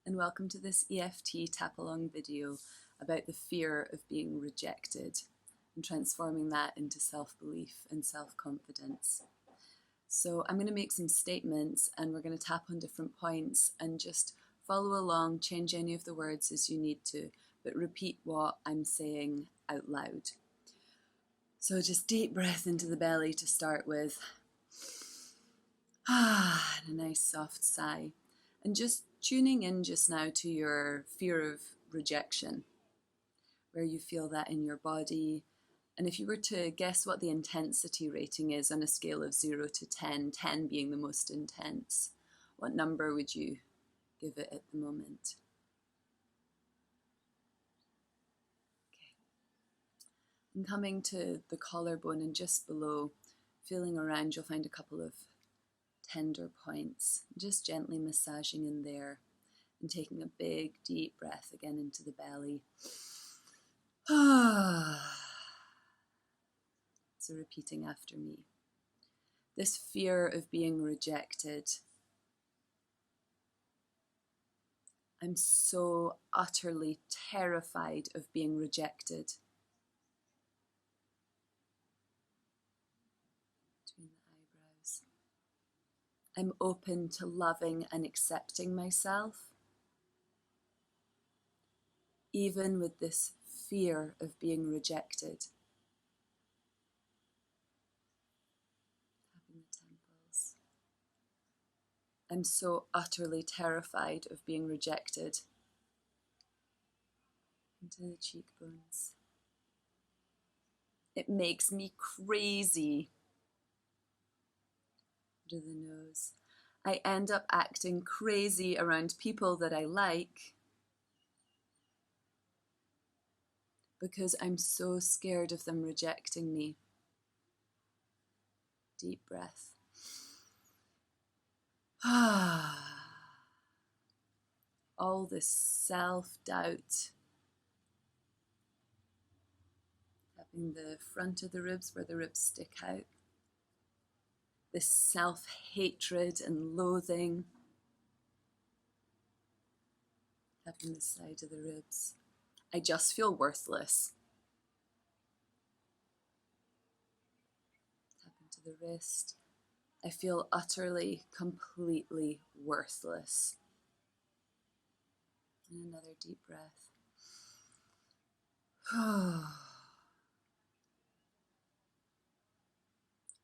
and welcome to this EFT tap-along video about the fear of being rejected and transforming that into self-belief and self-confidence. So I'm going to make some statements and we're going to tap on different points and just follow along, change any of the words as you need to, but repeat what I'm saying out loud. So just deep breath into the belly to start with. And a nice soft sigh. And just tuning in just now to your fear of rejection, where you feel that in your body. And if you were to guess what the intensity rating is on a scale of 0 to 10, 10 being the most intense, what number would you give it at the moment? Okay. And coming to the collarbone and just below, feeling around, you'll find a couple of tender points, just gently massaging in there and taking a big deep breath again into the belly. So repeating after me. This fear of being rejected. I'm so utterly terrified of being rejected. Between the eyebrows. I'm open to loving and accepting myself, even with this fear of being rejected. Tapping the temples. I'm so utterly terrified of being rejected. Into the cheekbones. It makes me crazy. Under the nose. I end up acting crazy around people that I like because I'm so scared of them rejecting me. Deep breath. All this self-doubt. Tapping the front of the ribs where the ribs stick out. This self-hatred and loathing. Tapping the side of the ribs. I just feel worthless. Tap into the wrist. I feel utterly, completely worthless. And another deep breath.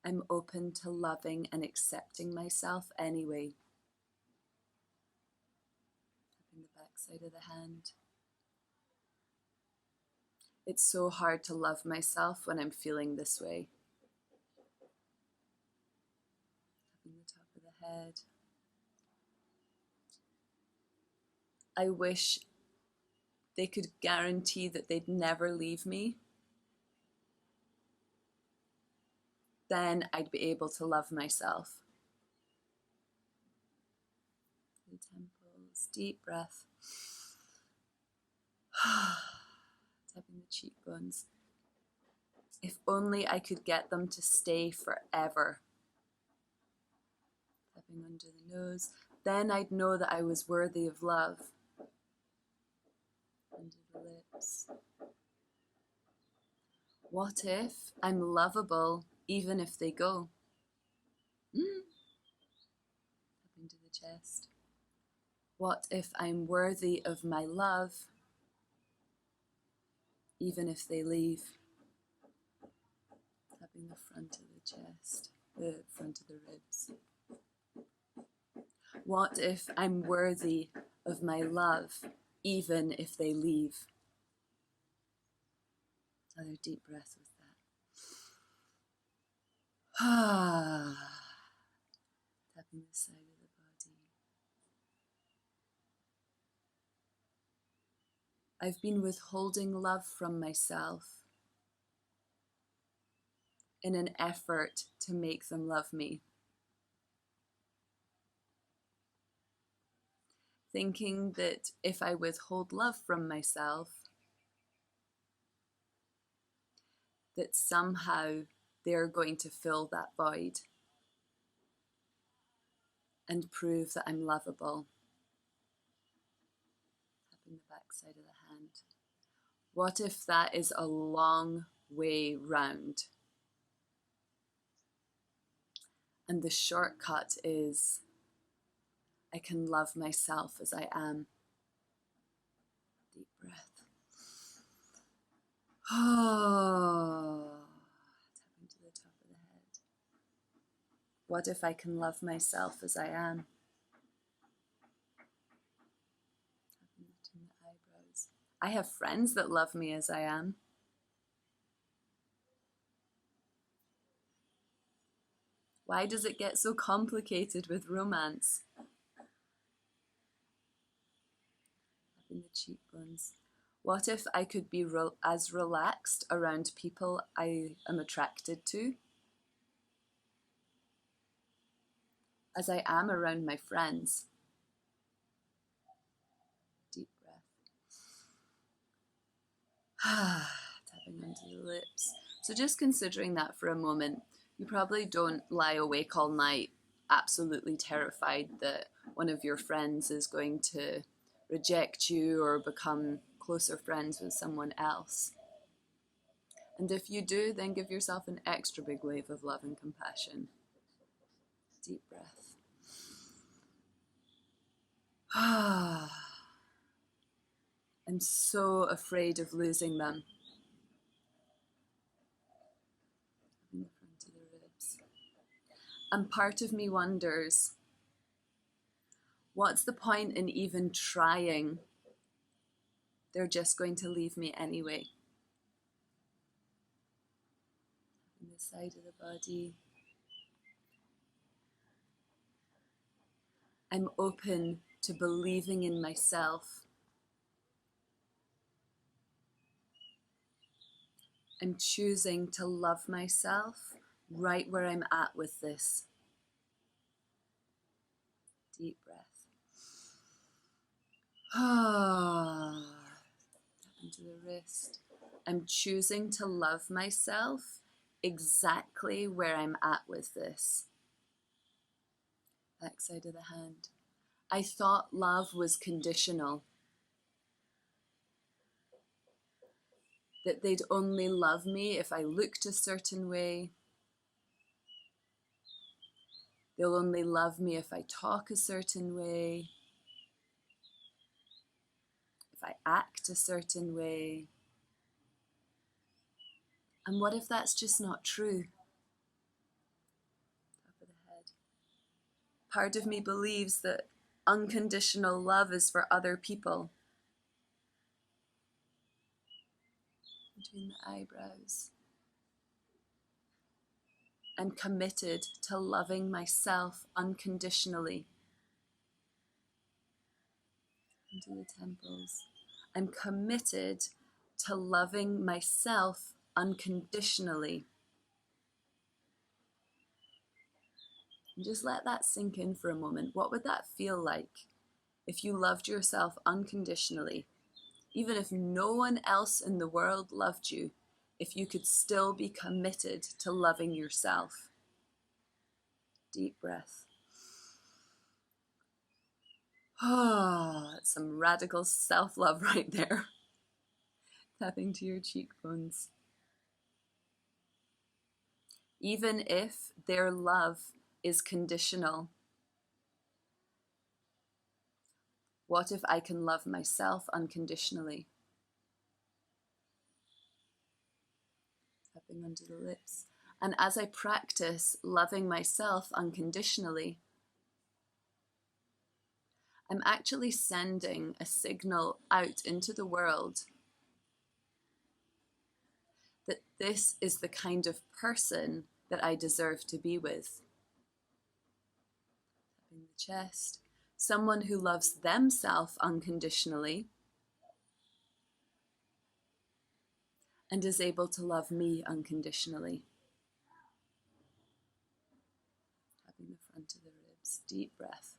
I'm open to loving and accepting myself anyway. Tapping the back side of the hand. It's so hard to love myself when I'm feeling this way. Tapping the top of the head. I wish they could guarantee that they'd never leave me. Then I'd be able to love myself. The temples, deep breath. Tapping the cheekbones. If only I could get them to stay forever. Tapping under the nose. Then I'd know that I was worthy of love. Under the lips. What if I'm lovable even if they go? Up into the chest. What if I'm worthy of my love even if they leave? Tapping the front of the chest, the front of the ribs. What if I'm worthy of my love even if they leave? Another deep breath with that. Tapping the side of the body. I've been withholding love from myself in an effort to make them love me. Thinking that if I withhold love from myself, that somehow they're going to fill that void and prove that I'm lovable. side of the hand. What if that is a long way round? And the shortcut is, I can love myself as I am. Deep breath. Oh, tapping to the top of the head. What if I can love myself as I am? Tapping between the eyebrows. I have friends that love me as I am. Why does it get so complicated with romance? Tapping the cheekbones. What if I could be as relaxed around people I am attracted to as I am around my friends? Deep breath. Tapping onto the lips. So just considering that for a moment, you probably don't lie awake all night absolutely terrified that one of your friends is going to reject you or become closer friends with someone else. And if you do, then give yourself an extra big wave of love and compassion. Deep breath. I'm so afraid of losing them. In the front of the ribs. And part of me wonders, what's the point in even trying? They're just going to leave me anyway. On the side of the body. I'm open to believing in myself. I'm choosing to love myself right where I'm at with this. Deep breath. Tap into the wrist. I'm choosing to love myself exactly where I'm at with this. Back side of the hand. I thought love was conditional. That they'd only love me if I looked a certain way. They'll only love me if I talk a certain way. If I act a certain way. And what if that's just not true? Top of the head. Part of me believes that unconditional love is for other people. Between the eyebrows. I'm committed to loving myself unconditionally. Into the temples. I'm committed to loving myself unconditionally. And just let that sink in for a moment. What would that feel like if you loved yourself unconditionally? Even if no one else in the world loved you, if you could still be committed to loving yourself. Deep breath. Oh, that's some radical self-love right there. Tapping to your cheekbones. Even if their love is conditional, what if I can love myself unconditionally? Tapping under the lips. And as I practice loving myself unconditionally, I'm actually sending a signal out into the world that this is the kind of person that I deserve to be with. Tapping the chest. Someone who loves themselves unconditionally and is able to love me unconditionally. Tapping the front of the ribs. Deep breath.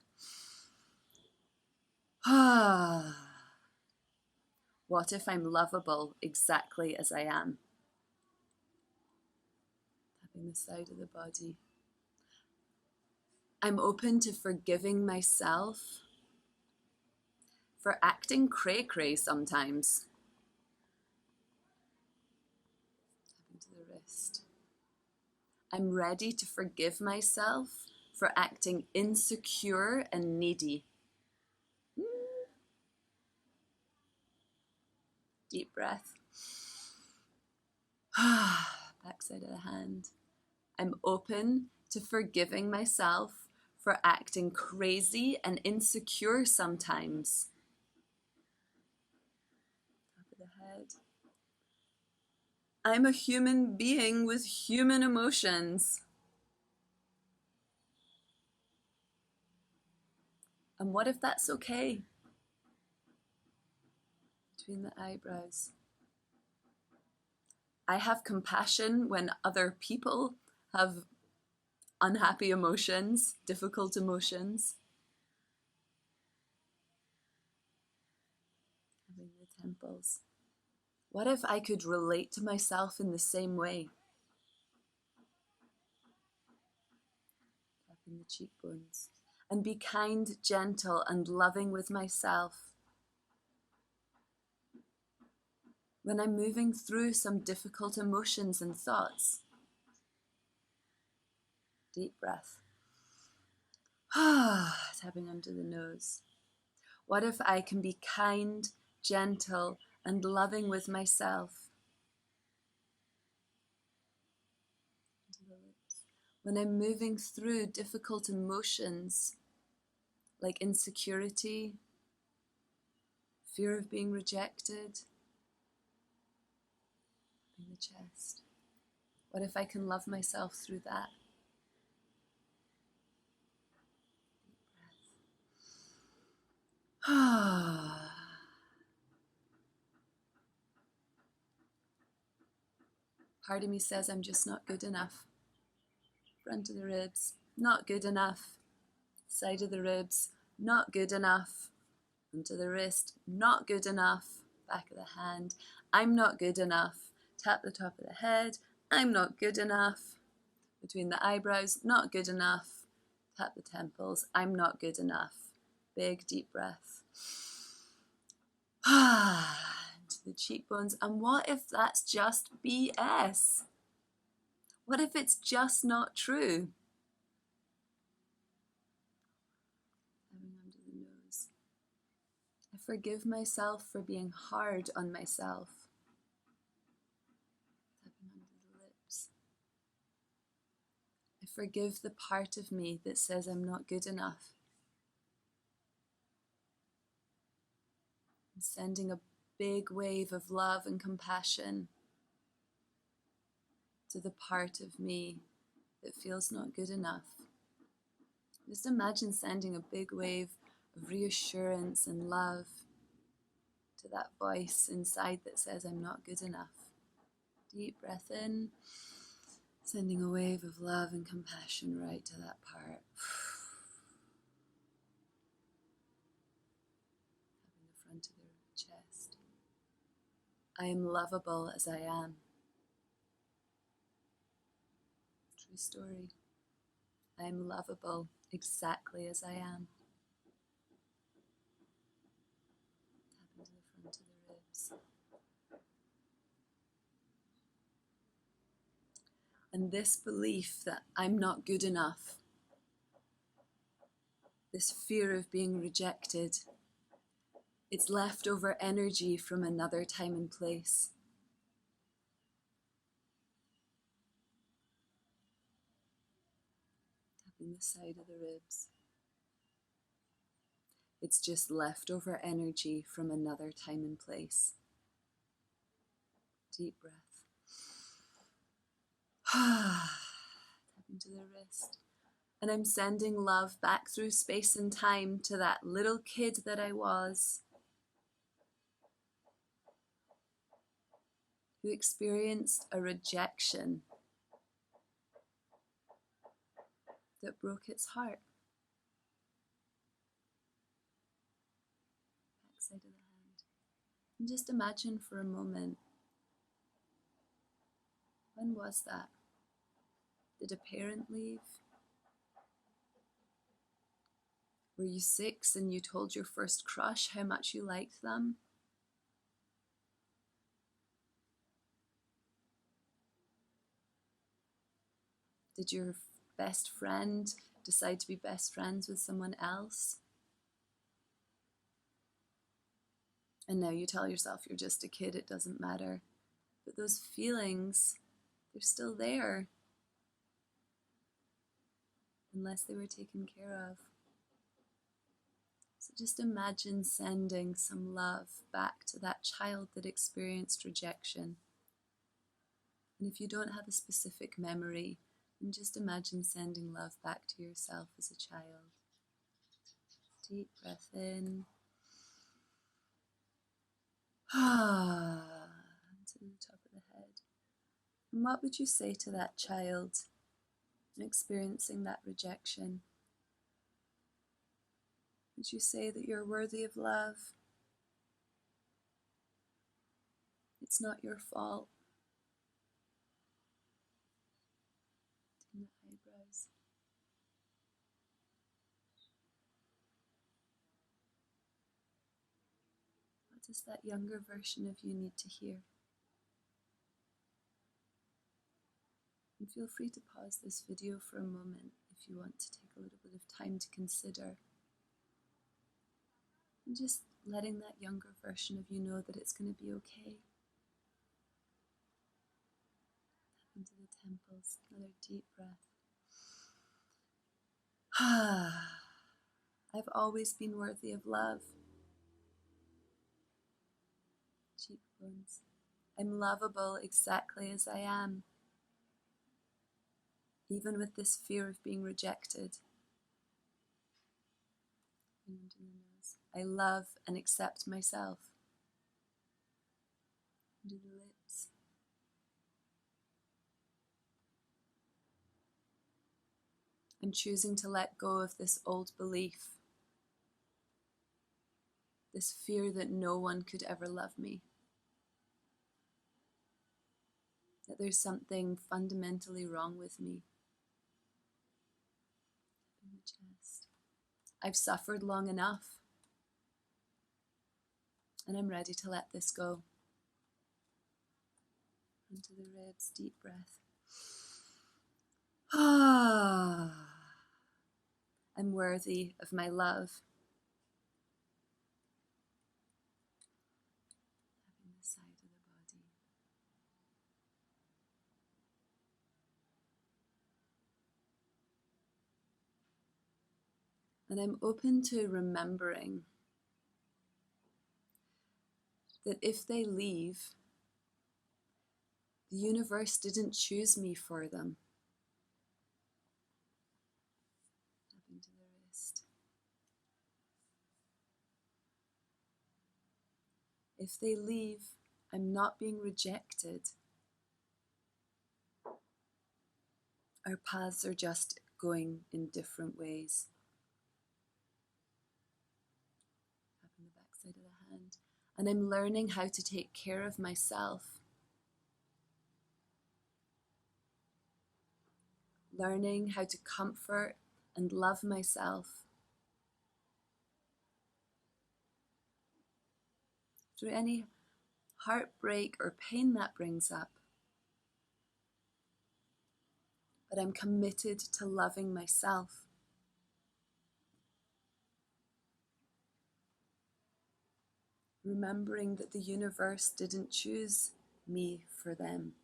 What if I'm lovable exactly as I am? Tapping the side of the body. I'm open to forgiving myself for acting cray-cray sometimes. Tapping to the wrist. I'm ready to forgive myself for acting insecure and needy. Deep breath. Backside of the hand. I'm open to forgiving myself for acting crazy and insecure sometimes. Top of the head. I'm a human being with human emotions. And what if that's okay? Between the eyebrows. I have compassion when other people have unhappy emotions, difficult emotions. Having the temples. What if I could relate to myself in the same way? Tapping the cheekbones. And be kind, gentle, and loving with myself. When I'm moving through some difficult emotions and thoughts. Deep breath. Tapping under the nose. What if I can be kind, gentle, and loving with myself? Into the lips. When I'm moving through difficult emotions like insecurity, fear of being rejected, in the chest. What if I can love myself through that? Deep breath. Part of me says I'm just not good enough. Front of the ribs, not good enough. Side of the ribs, not good enough. Into the wrist, not good enough. Back of the hand, I'm not good enough. Tap the top of the head, I'm not good enough. Between the eyebrows, not good enough. Tap the temples, I'm not good enough. Big deep breath. Into the cheekbones. And what if that's just BS? What if it's just not true? Coming under the nose. I forgive myself for being hard on myself. Tapping under the lips. I forgive the part of me that says I'm not good enough. I'm sending a big wave of love and compassion to the part of me that feels not good enough. Just imagine sending a big wave of reassurance and love to that voice inside that says I'm not good enough. Deep breath in, sending a wave of love and compassion right to that part. Tapping the front of the chest. I am lovable as I am. True story. I am lovable exactly as I am. Tapping to the front of the ribs. And this belief that I'm not good enough, this fear of being rejected, it's leftover energy from another time and place. Tapping the side of the ribs. It's just leftover energy from another time and place. Deep breath. Tapping to the wrist. And I'm sending love back through space and time to that little kid that I was, who experienced a rejection that broke its heart. Backside of the hand. And just imagine for a moment, when was that? Did a parent leave? Were you 6 and you told your first crush how much you liked them? Did your best friend decide to be best friends with someone else? And now you tell yourself you're just a kid, it doesn't matter. But those feelings, they're still there. Unless they were taken care of. So just imagine sending some love back to that child that experienced rejection. And if you don't have a specific memory, then just imagine sending love back to yourself as a child. Deep breath in. To the top of the head. And what would you say to that child experiencing that rejection? Would you say that you're worthy of love? It's not your fault. In the eyebrows. What does that younger version of you need to hear? And feel free to pause this video for a moment if you want to take a little bit of time to consider. And just letting that younger version of you know that it's going to be okay. Tap into the temples, another deep breath. I've always been worthy of love. Cheekbones. I'm lovable exactly as I am. Even with this fear of being rejected. Into the nose. I love and accept myself. Into the lips. I'm choosing to let go of this old belief. This fear that no one could ever love me. That there's something fundamentally wrong with me. In the chest. I've suffered long enough. And I'm ready to let this go. Into the ribs, deep breath. I'm worthy of my love. Tapping the side of the body. And I'm open to remembering that if they leave, the universe didn't choose me for them. Up into the wrist. If they leave, I'm not being rejected. Our paths are just going in different ways. Up in the back side of the hand. And I'm learning how to take care of myself. Learning how to comfort and love myself. Through any heartbreak or pain that brings up. But I'm committed to loving myself. Remembering that the universe didn't choose me for them.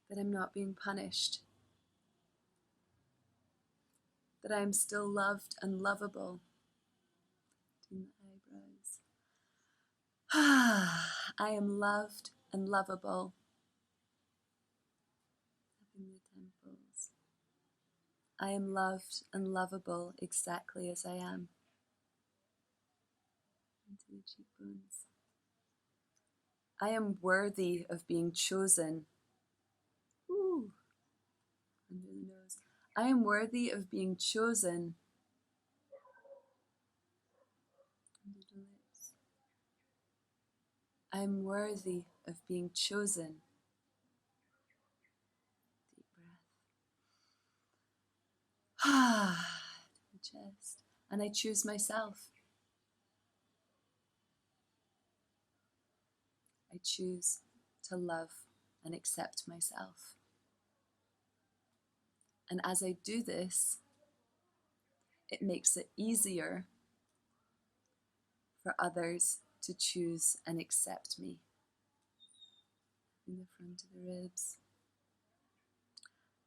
That I'm not being punished. That I am still loved and lovable. In the eyebrows. I am loved and lovable. In the temples. I am loved and lovable exactly as I am. Into the cheekbones. I am worthy of being chosen. Ooh. Under the nose. I am worthy of being chosen. Under the lips. I am worthy of being chosen. Deep breath. Chest. And I choose myself. I choose to love and accept myself. And as I do this, it makes it easier for others to choose and accept me. In the front of the ribs.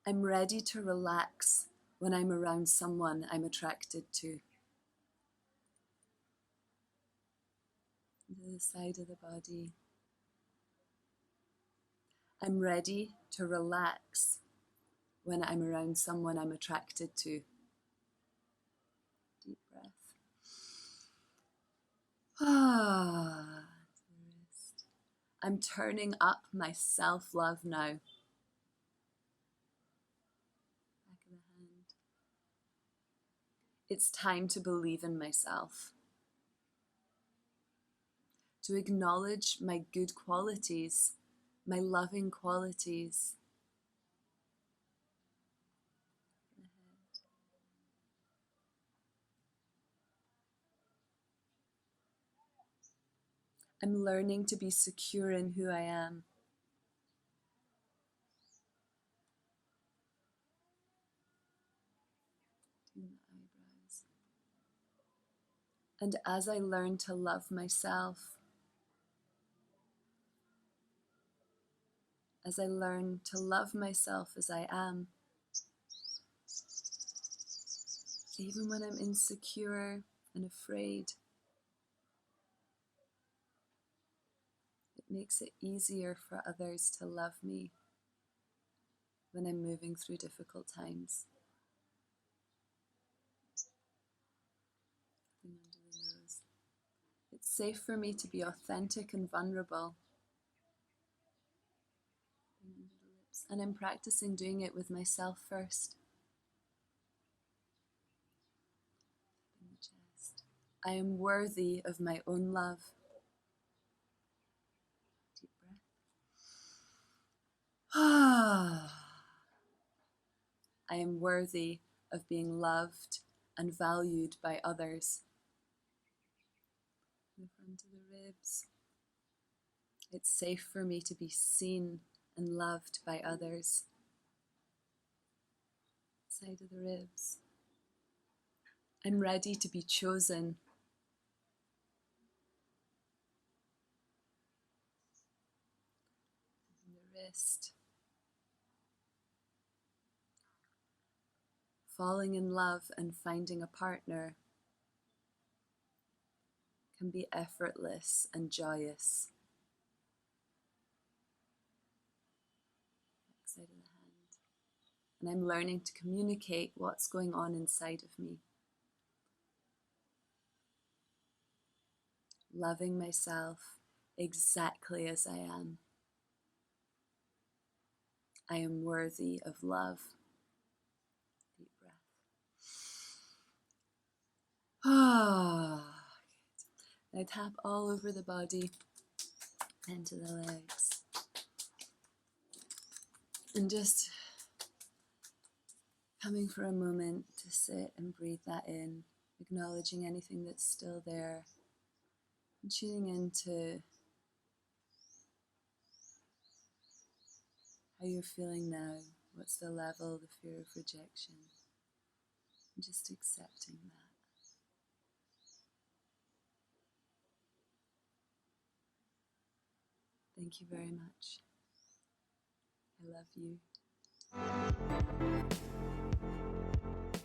I'm ready to relax when I'm around someone I'm attracted to. To the side of the body. I'm ready to relax when I'm around someone I'm attracted to. Deep breath. I'm turning up my self-love now. Back of the hand. It's time to believe in myself. To acknowledge my good qualities, my loving qualities. I'm learning to be secure in who I am. The eyebrows. And as I learn to love myself, as I learn to love myself as I am, even when I'm insecure and afraid, it makes it easier for others to love me when I'm moving through difficult times. Under the nose. It's safe for me to be authentic and vulnerable. Under the lips. And I'm practicing doing it with myself first. In the chest. I am worthy of my own love. Deep breath. I am worthy of being loved and valued by others. In the front of the ribs. It's safe for me to be seen and loved by others. Side of the ribs. I'm ready to be chosen. In the wrist. Falling in love and finding a partner can be effortless and joyous. Backside of the hand. And I'm learning to communicate what's going on inside of me. Loving myself exactly as I am. I am worthy of love. Deep breath. Now tap all over the body and to the legs. And just coming for a moment to sit and breathe that in, acknowledging anything that's still there, and tuning into how you're feeling now. What's the level, the fear of rejection? And just accepting that. Thank you very much. I love you.